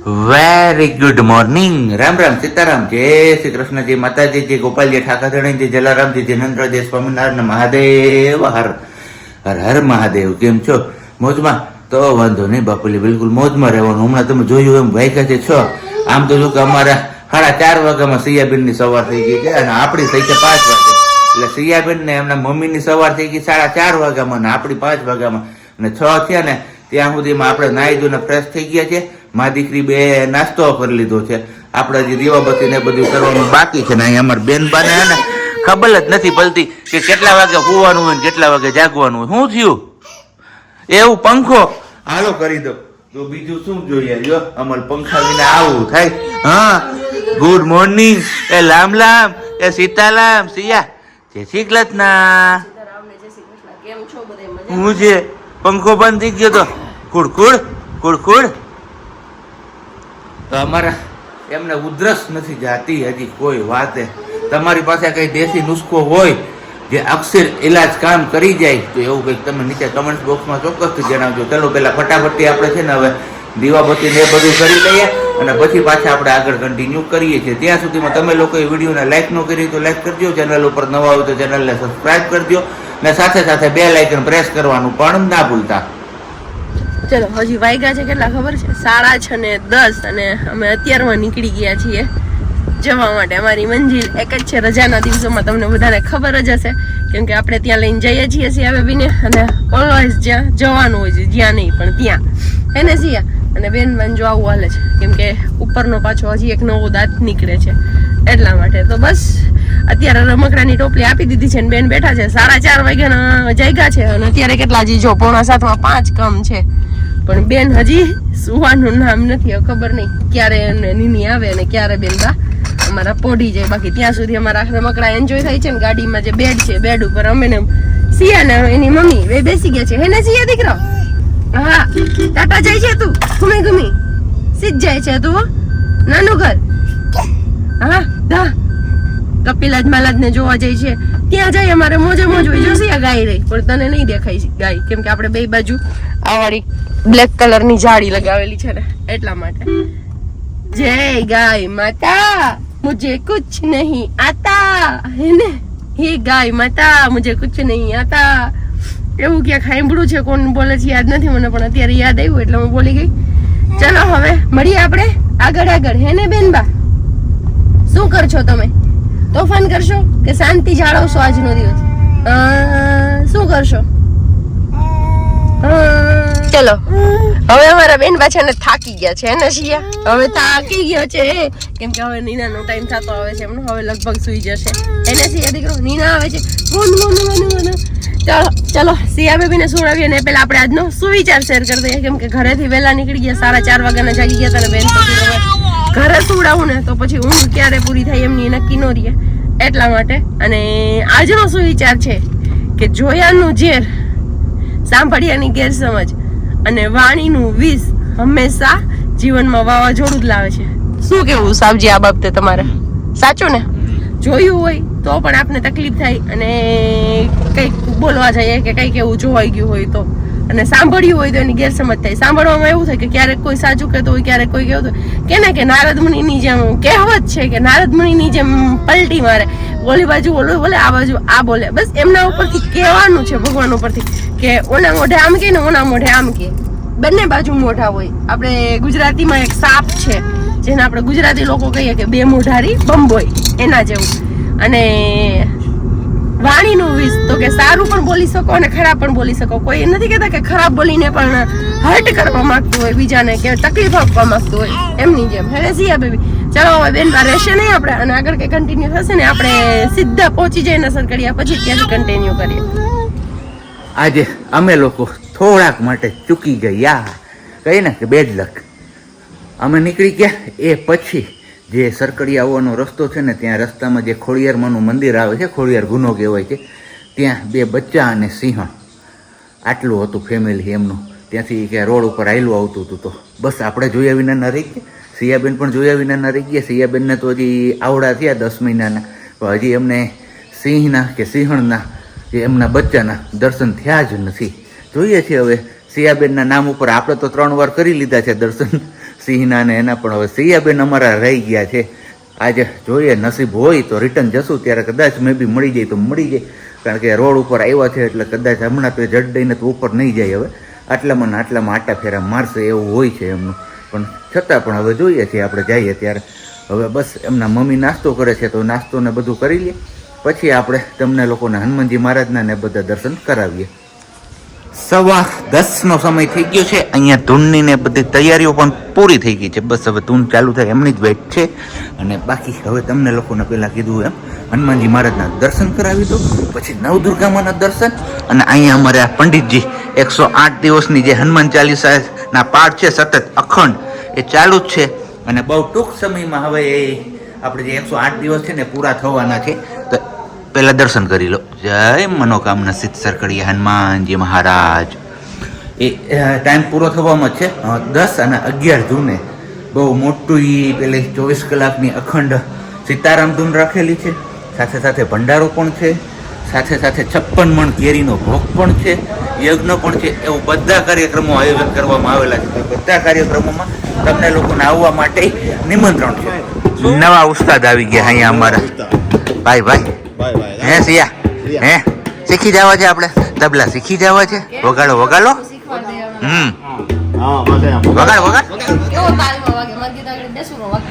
Very good morning. Ram Ram, Sitaram, જય શ્રી કૃષ્ણ, જય માતાજી, જય ગોપાલજી, ઠાકરધણી, જય જલારામજી, જય નંદ્ર, જય સ્વામિનારાયણ, મહાદેવ હર હર હર મહાદેવ. કેમ છો? મોજમાં? તો વાંધો નહીં બાપુલી, બિલકુલ મોજમાં રહેવાનું. હમણાં તમે જોયું એમ વાગ્યા છે 6. આમ તો જો કે અમારા 4:30 વાગ્યામાં સૈયાબેનની સવાર થઈ ગઈ છે અને આપણી થઈ છે 5 વાગે. એટલે સૈયાબેન ને એમના મમ્મીની સવાર થઈ ગઈ 4:30 વાગ્યામાં ને આપણી 5 વાગ્યામાં, અને 6 થયા ને ત્યાં સુધીમાં આપણે નાહી ધોઈને ફ્રેશ થઈ ગયા છે. મા દીકરી બે નાસ્તો કરી લીધો છે. આપણે હજી દીવાબત્તી ને બધું કરવાનું બાકી છે ને અહીંયા અમારા બેનબાને હે ને ખબર જ નથી પડતી કે કેટલા વાગે હોવાનું હોય ને કેટલા વાગે જાગવાનું હોય. શું થયું? એવું પંખો હાલો કરી દો તો બીજું શું જોઈએ? જો અમર પંખા વિના આવું થાય. હા, ગુડ મોર્નિંગ, એ લામ લામ, એ સીતાલામ, સિયા, જય શ્રી કૃષ્ણ. હું છે પંખો બંધ થઈ ગયો તો કુડકુડ કુડકુડ. તો અમારા એમને ઉધરસ નથી જાતી હજી કોઈ વાતે. તમારી પાસે કઈ દેશી નુસ્ખો હોય જે અક્ષર ઇલાજ કામ કરી જાય તો એવું કંઈક તમે નીચે કમેન્ટ બોક્સમાં ચોક્કસથી જણાવજો. ચલો પહેલા ફટાફટી આપણે છે ને હવે દીવાબત્તી ને એ બધું કરી લઈએ અને પછી પાછા આપણે આગળ કન્ટિન્યુ કરીએ છીએ. ત્યાં સુધીમાં તમે લોકોએ વિડીયોને લાઈક ન કરી તો લાઈક કરજો, ચેનલ ઉપર નવા હોય તો ચેનલને સબસ્ક્રાઈબ કરજો ને સાથે સાથે બેલ આઇકન પ્રેસ કરવાનું પણ ના ભૂલતા. ચલો, હજી વાગ્યા છે કેટલા ખબર છે? 6:10 અને અમે અત્યારમાં નીકળી ગયા છીએ જવા માટે. અમારી મંજિલ એક જ છે. રજાના દિવસોમાં તમને બધાને ખબર જ હશે, કેમ કે આપણે ત્યાં લઈને જઈએ છીએ સિયા બેબીને, અને ઓલવેઝ જ્યાં જવાનું હોય છે, જ્યાં નહીં પણ ત્યાં હે ને સિયા. અને બેન જો આવું હાલે છે, કેમ કે ઉપરનો પાછો હજી એક નવો દાંત નીકળે છે એટલા માટે. તો બસ અત્યારે રમકડાની ટોપલી આપી દીધી છે ને બેન બેઠા છે. 4:30 વાગ્યાના જાગ્યા છે અને અત્યારે કેટલા હજી જો 6:45 5 કમ છે, પણ બેન હજી સુવાનું નામ નથી. ખબર નહીં ક્યારે નીની આવે અને ક્યારે બેન બા અમારા પોઢી જાય. બાકી ત્યાં સુધી અમારા રમકડા એન્જોય થાય છે ને. ગાડીમાં જે બેડ છે, બેડ ઉપર અમે ને સિયા ને એની મમ્મી બે બેસી ગયા છે. હે ને સિયા દીકરો? હા, ટાટા જાય છે તું? ઘૂમી ઘૂમી સીધ જાય છે તું નાનું ઘર? હા દા કપિલાજ માલાજ ને જોવા જાય છે ત્યાં જાય. અમારે મોજે મોજ હોય. જો સિયા ગાય રહી પણ તને નહીં દેખાય ગાય, કેમ કે આપણે બે બાજુ આ વાળી બ્લેક કલર ની જાળી લગાવેલી છે ને એટલા માટે. જય ગાય માતા મુझे कुछ नहीं आता, હે ને? હે ગાય માતા મુझे कुछ नहीं आता. એવું ક્યાંક સાંભળ્યું છે, કોણ બોલે છે યાદ નથી મને, પણ અત્યારે યાદ આવ્યું એટલે હું બોલી ગઈ. ચલો હવે મળીએ આપણે આગળ આગળ. હે ને બેનબા? શું કરશો તમે? તોફાન કરશો કે શાંતિ જાળવશો આજનો દિવસ? શું કરશો? ચલો હવે અમારા બેન પાછા ને થાકી ગયા છે ને શિયા. હવે થાકી ગયો છે કેમ કે હવે નીનાનો ટાઈમ થતો આવે છે એમનો. હવે લગભગ સુઈ જશે. એને શિયા દીકરો નીના આવે છે. ચલો સિયા બેબીને સુવડાવીએ ને પેલા આપણે આજનો સુવિચાર શેર કરી દઈએ, કેમ કે ઘરેથી વહેલા નીકળી ગયા. 4:30 વાગ્યાના જાગી ગયા હતા. બેન પછી ઘરે સુવડાવું ને તો પછી ઊંઘ ક્યારે પૂરી થાય એમની નક્કી ન રહે એટલા માટે. અને આજનો સુવિચાર છે કે જોયાનું ઝેર, સાંભળ્યાની ગેરસમજ અને વાણીનું વિષ હંમેશા જીવનમાં વાવાઝોડું જ લાવે છે. શું કેવું સાવજી આ બાબતે તમારે? સાચું ને? જોયું હોય તો પણ આપને તકલીફ થાય અને કંઈક બોલવા જઈએ કે કંઈક એવું જોવાઈ ગયું હોય તો, અને સાંભળ્યું હોય તો એની ગેરસમજ થાય. સાંભળવામાં એવું થાય કે ક્યારેક કોઈ સાચું કહેતો હોય, ક્યારેક કોઈ કહેતું હોય કે નારદ મુનિની જેમ કહેવત છે કે નારદ મુનિની જેમ પલટી મારે, ઓલી બાજુ ઓલું બોલે, આ બાજુ આ બોલે. બસ એમના ઉપરથી કહેવાનું છે, ભગવાન ઉપરથી, કે ઓના મોઢે આમ કે ને ઓના મોઢે આમ કે. બંને બાજુ મોઢા હોય. આપણે ગુજરાતીમાં એક સાપ છે જેને આપણે ગુજરાતી લોકો કહીએ કે બે મોઢારી બંબોય, એના જેવું. અને વાણીનું વિષ તો કે સારું પણ બોલી શકો અને ખરાબ પણ બોલી શકો. કોઈ નથી કહેતા કે ખરાબ બોલીને પણ હર્ટ કરવા માંગતું હોય બીજાને, કે તકલીફ આપવા માંગતું હોય, એમની જેમ. હે સિયા બેબી? ચલો હવે બેન બા રહેશે નહીં આપણે, અને આગળ કે કન્ટિન્યુ થશે ને આપણે સીધા પહોંચી જઈએ નસર કર્યા પછી ત્યાંથી કન્ટિન્યુ કરીએ. આજે અમે લોકો થોડાક માટે ચૂકી ગયા, કહીએ ને કે બેડ લક. અમે નીકળી ગયા એ પછી જે સરકડી આવવાનો રસ્તો છે ને ત્યાં રસ્તામાં જે ખોડિયારમાંનું મંદિર આવે છે, ખોડિયાર ગુનો કહેવાય છે, ત્યાં 2 બચ્ચા અને સિંહણ આટલું હતું ફેમિલી એમનું. ત્યાંથી કે રોડ ઉપર આયલું આવતું હતું. તો બસ આપણે જોયા વિના ન રહી ગયા. સિયાબેન પણ જોયા વિના ન રહી ગયા. સિયાબેનને તો હજી આવડા થયા 10 મહિનાના, પણ હજી એમને સિંહના કે સિંહણના જે એમના બચ્ચાના દર્શન થયા જ નથી. જોઈએ છીએ હવે સિયાબેનના નામ ઉપર આપણે તો 3 વાર કરી લીધા છે દર્શન. સિંહના ને એના પણ હવે સિયાબેન અમારા રહી ગયા છે. આજે જોઈએ નસીબ હોય તો રિટર્ન જશું ત્યારે કદાચ મે બી મળી જાય તો મળી જાય, કારણ કે રોડ ઉપર આવ્યા છે એટલે કદાચ હમણાં તો જડ દઈને તો ઉપર નહીં જાય. હવે આટલામાં ને આટલામાં આટા ફેરા મારશે એવું હોય છે એમનું, પણ છતાં પણ હવે જોઈએ છીએ આપણે જઈએ ત્યારે. હવે બસ એમના મમ્મી નાસ્તો કરે છે તો નાસ્તો ને બધું કરી લઈએ, પછી આપણે તમને લોકોને હનુમાનજી મહારાજના ને બધા દર્શન કરાવીએ. 9:15 સમય થઈ ગયો છે. અહીંયા ધૂનની ને બધી તૈયારીઓ પણ પૂરી થઈ ગઈ છે. બસ હવે ધૂન ચાલુ થાય એમની જ વેટ છે. અને બાકી હવે તમને લોકોને પહેલાં કીધું એમ હનુમાનજી મહારાજના દર્શન કરાવી દો, પછી નવદુર્ગામાના દર્શન. અને અહીંયા અમારે આ પંડિતજી 108 દિવસની જે હનુમાન ચાલીસાના પાઠ છે સતત અખંડ એ ચાલુ જ છે. અને બહુ ટૂંક સમયમાં હવે એ આપણે જે 108 દિવસ છે ને પૂરા થવાના છે. તો પહેલા દર્શન કરી લો. જય મનોકામના સિદ્ધ સરકડીયા હનુમાનજી મહારાજ. એ ટાઈમ પૂરો થવામાં છે 10 અને 11 જૂને. બહુ મોટું એ પેલી 24 કલાકની અખંડ સીતારામ ધૂન રાખેલી છે. સાથે સાથે ભંડારો પણ છે, સાથે સાથે 56 મણ કેરીનો ભોગ પણ છે, યજ્ઞ પણ છે. એવું બધા કાર્યક્રમો આયોજન કરવામાં આવેલા છે. બધા કાર્યક્રમોમાં તમને લોકોને આવવા માટે નિમંત્રણ છે. નવા ઉસ્તાદ આવી ગયા અહીંયા અમારા ભાઈ. હે સિયા હે શીખી જવા છે આપણે, તબલા શીખી જવા છે. વગાડો શીખવાડો વગાડ. કેવો તાલમાં વાગે મંદિર આગળ બેસું વાગે.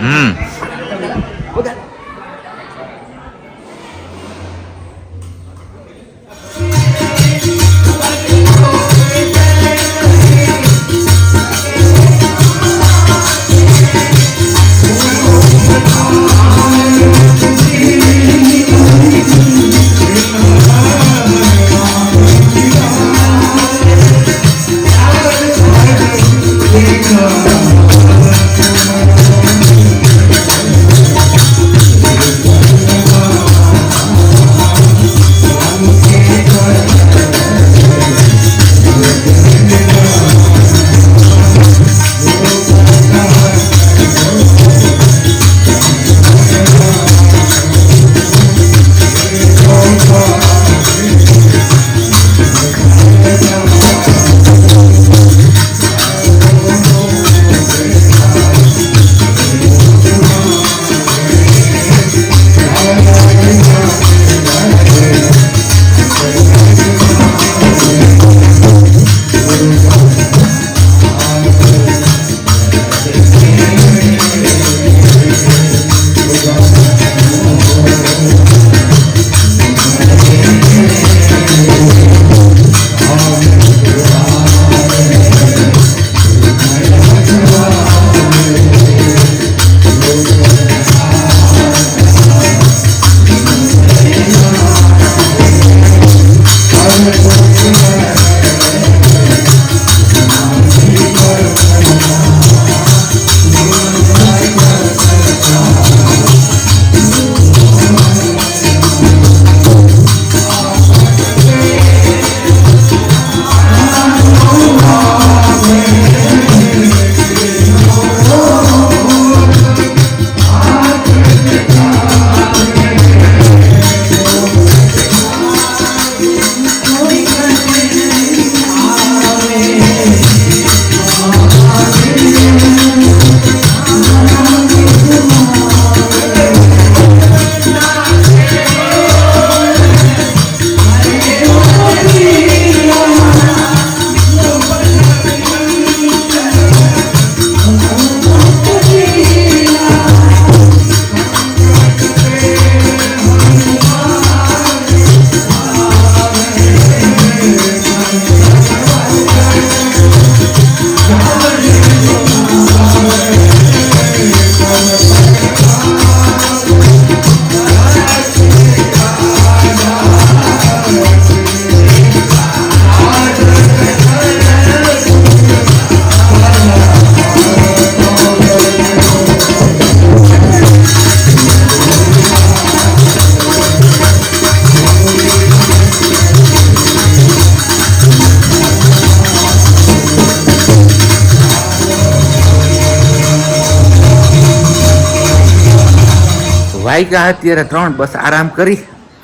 વાગ્યા અત્યારે 3. બસ આરામ કરી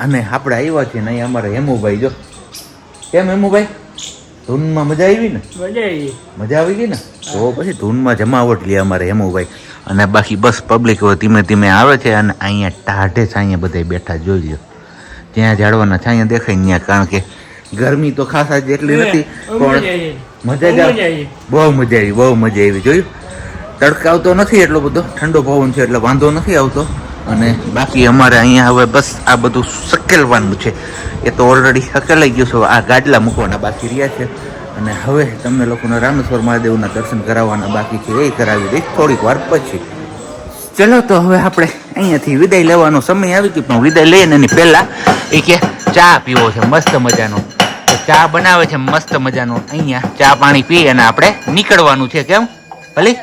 અને આપણે આવ્યા છીએ ને અહીંયા અમારે હેમુભાઈ. જો કેમ હેમુભાઈ ધૂનમાં મજા આવી ને? મજા આવી ગઈ ને? તો પછી ધૂનમાં જમાવટ લે અમારે હેમુભાઈ. અને બાકી બસ પબ્લિક ધીમે ધીમે આવે છે અને અહીંયા ટાઢે છાંયે બધા બેઠા જોઈ લો. જ્યાં ઝાડવાના છાંયા દેખાય ને ત્યાં, કારણ કે ગરમી તો ખાસ આજે એટલી નથી પણ મજા જ આવી. બહુ મજા આવી જોયું. તડકા આવતો નથી એટલો બધો, ઠંડો પવન છે એટલે વાંધો નથી આવતો. અને બાકી અમારે અહીંયા હવે બસ આ બધું સકેલવાનું છે. એ તો ઓલરેડી સકેલાઈ ગયું છે. આ ગાડલા મૂકવાના બાકી રહ્યા છે અને હવે તમને લોકોને રામેશ્વર મહાદેવના દર્શન કરાવવાના બાકી છે. એ કરાવી દઈશ થોડીક વાર પછી. ચલો તો હવે આપણે અહીંયાથી વિદાય લેવાનો સમય આવી ગયો. પણ વિદાય લઈએ ને એની પહેલા એ કે ચા પીવો છે મસ્ત મજાનો. તો ચા બનાવે છે મસ્ત મજાનો. અહીંયા ચા પાણી પી અને આપણે નીકળવાનું છે. કેમ ભલી?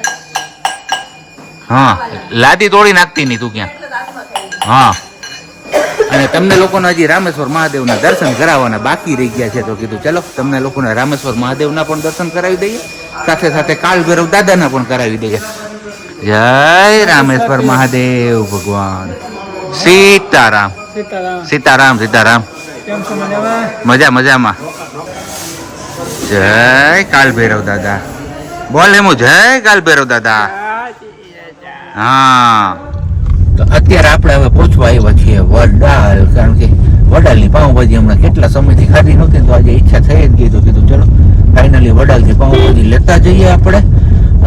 હા, લાદી તોડી નાખતી નહીં તું ક્યાં. હા, અને તમને લોકોને હજી રામેશ્વર મહાદેવના દર્શન કરાવવાના બાકી રહી ગયા છે. તો કીધું ચલો તમને લોકોને રામેશ્વર મહાદેવના પણ દર્શન કરાવી દઈએ, સાથે સાથે કાળ ભૈરવ દાદાના પણ કરાવી દઈએ. જય રામેશ્વર મહાદેવ ભગવાન. સીતારામ સીતારામ સીતારામ. મજામાં. જય કાળ ભૈરવ દાદા. બોલ એમ જય કાળ ભૈરવ દાદા. હા, તો અત્યારે આપણે હવે પહોંચવા આવ્યા છીએ વડાલ. કારણ કે વડાલની પાઉંભાજી હમણાં કેટલા સમયથી ખાધી નહોતી, તો આજે ઈચ્છા થઈ જ ગઈ. તો કીધું ચલો ફાઇનલી વડાલથી પાઉંભાજી લેતા જઈએ આપણે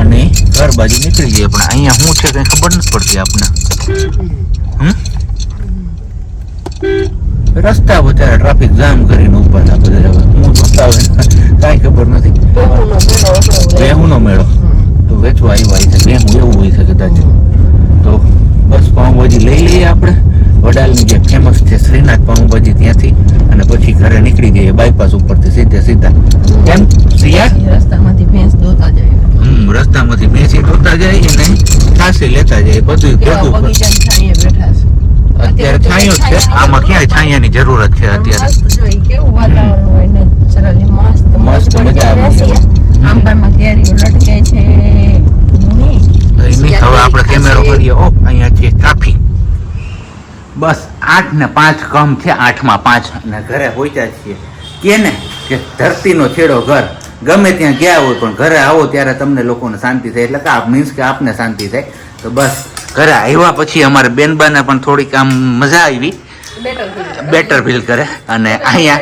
અને ઘર બાજુ નીકળી જઈએ. પણ અહીંયા શું છે કઈ ખબર નથી પડતી આપણે. રસ્તા વધારે ટ્રાફિક જામ કરીને ઉભા હતા બધા. હવે હું જોતા હોય કાંઈ ખબર નથી. બેહુનો મેળો તો વેચવા આવ્યા છે. બેહું એવું હોય છે કદાચ. તો બસ પાઉંભાજી લઈ લઈએ આપણે વડાલની જે ફેમસ છે શ્રીનાથ પાઉંભાજી ત્યાંથી, અને પછી ઘરે નીકળી જઈએ બાયપાસ ઉપરથી સીધા. કેમ સિયા? રસ્તામાંથી ભેંસ દોતા જાય. રસ્તામાંથી ભેંસી દોતા જાય અને ખાસી લેતા જાય. બધું અત્યારે છાંયો જ છે. આમાં ક્યાંય છાંયાની જરૂરત છે અત્યારે. કેવું વાતાવરણ હોય નેચરલી મસ્ત મજા આવે. આંબામાં કેરીઓ લટકે છે. હવે આપણે કેમેરો કરીએ. ઓ અહીંયા છે ટ્રાફિક. બસ 8 ને 5 કમ છે. 8 માં 5 અને ઘરે પહોંચ્યા છીએ. કે ને કે ધરતીનો છેડો ઘર. ગમે ત્યાં ગયા હોય પણ ઘરે આવો ત્યારે તમને લોકોને શાંતિ થાય. એટલે કે મીન્સ કે આપને શાંતિ થાય. તો બસ ઘરે આવ્યા પછી અમારે બેનબાને પણ થોડીક આમ મજા આવી, બેટર ફીલ કરે. અને અહીંયા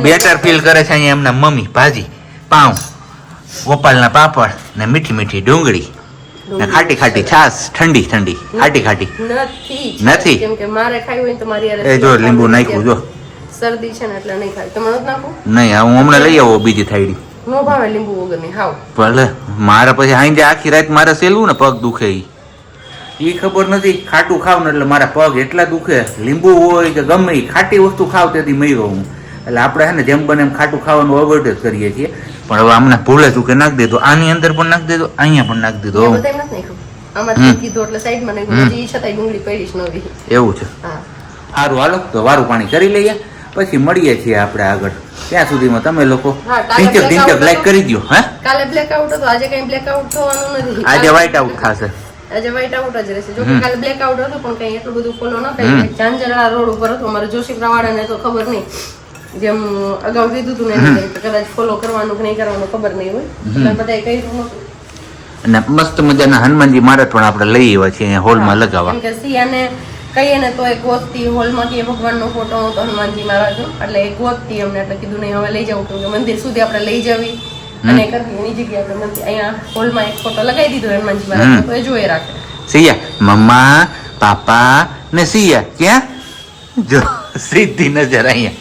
બેટર ફીલ કરે છે અહીંયા એમના મમ્મી ભાજી પાઉં, ગોપાલના પાપડ ને મીઠી મીઠી ડુંગળી ને ખાટી ખાટી છાશ, ઠંડી ઠંડી ખાટી ખાટી નથી. કેમ કે મારે ખાઈ હોય તો મારી એ જો લીંબુ નાખ્યું જો. શરદી છે ને એટલે નહીં ખાય. તમે નથી નાખું? નહીં, હું હમણાં લઈ આવો બીજી થાળી. નો ભાવે લીંબુ વગર ની હાવ. ભલે મારે પછી હાંજે આખી રાત મારે સેલું ને પગ દુખે. એ ખબર નથી. ખાટું ખાવ ને એટલે મારા પગ એટલા દુખે. લીંબુ હોય કે ગમે એ ખાટી વસ્તુ ખાવ તેથી મર્યો હું. એટલે આપણે છે ને જેમ બને એમ ખાટું ખાવાનું અવોઇડ જ કરીએ છીએ. પણ હવે અમને ભૂલે ચૂકે નાખી દીધો. આની અંદર પણ નાખી દીધો, અહીંયા પણ નાખી દીધો. એવું છે. સારું, હાલો તો વારું પાણી કરી લઈએ, પછી મળીએ છીએ આપણે આગળ. ત્યાં સુધીમાં તમે લોકો ઢીંચક લાઈક કરી દો. હા, કાલે બ્લેકઆઉટ હતો, આજે કઈ બ્લેકઆઉટ થવાનું નથી. આજે વ્હાઈટ આઉટ થશે. આજે વ્હાઈટ આઉટ જ રહેશે. જો કે કાલે બ્લેકઆઉટ હતો પણ કઈ એટલું બધું ફોલો ન કર્યું. ચાંચરા રોડ ઉપર હતો. અમારે જોશીપરા વાળાને તો ખબર નહીં, જેમ અગાઉ કીધું હતું ને કદાચ ફોલો કરવાનું કે નહીં કરવાનું ખબર નહીં હોય. એટલે બધાએ કહ્યું નહોતું. અને મસ્ત મજાના હનુમાનજી મહારાજ પણ આપણે લઈ આવ્યા છીએ હોલમાં લગાવવા. કેમ કે સિયાને કહીએ ને તો એક ગોતતી હોલમાંથી ભગવાનનો ફોટો હતો હનુમાનજી મહારાજનો, એટલે એક ગોતતી અમને. એટલે કીધું નહીં હવે લઈ જવું, કેમ કે મંદિર સુધી આપણે લઈ જવી અને કરવી એની જગ્યાએ આપણે મંદિર અહીંયા હોલમાં એક ફોટો લગાવી દીધો હનુમાનજી મહારાજ, તો એ જોઈ રાખે. સિયા, મમ્મા, પાપા ને સિયા ક્યાં? જો સીધી નજર અહીંયા.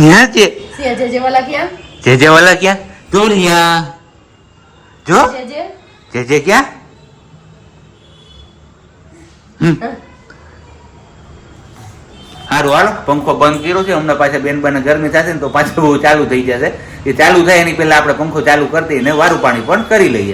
ન્યા છે સિયા. જે વાલા ક્યાં? જે વાલા ક્યાં? જો ન્યા જો જે ક્યાં? સારું, હાલો પંખો બંધ કર્યો છે. હમણાં પાછા બેનબાને ગરમી થશે ને તો પાછું ચાલુ થઈ જશે. એ ચાલુ થાય એની પહેલા આપણે પંખો ચાલુ કરી દઈએ ને વારું પાણી પણ કરી લઈએ.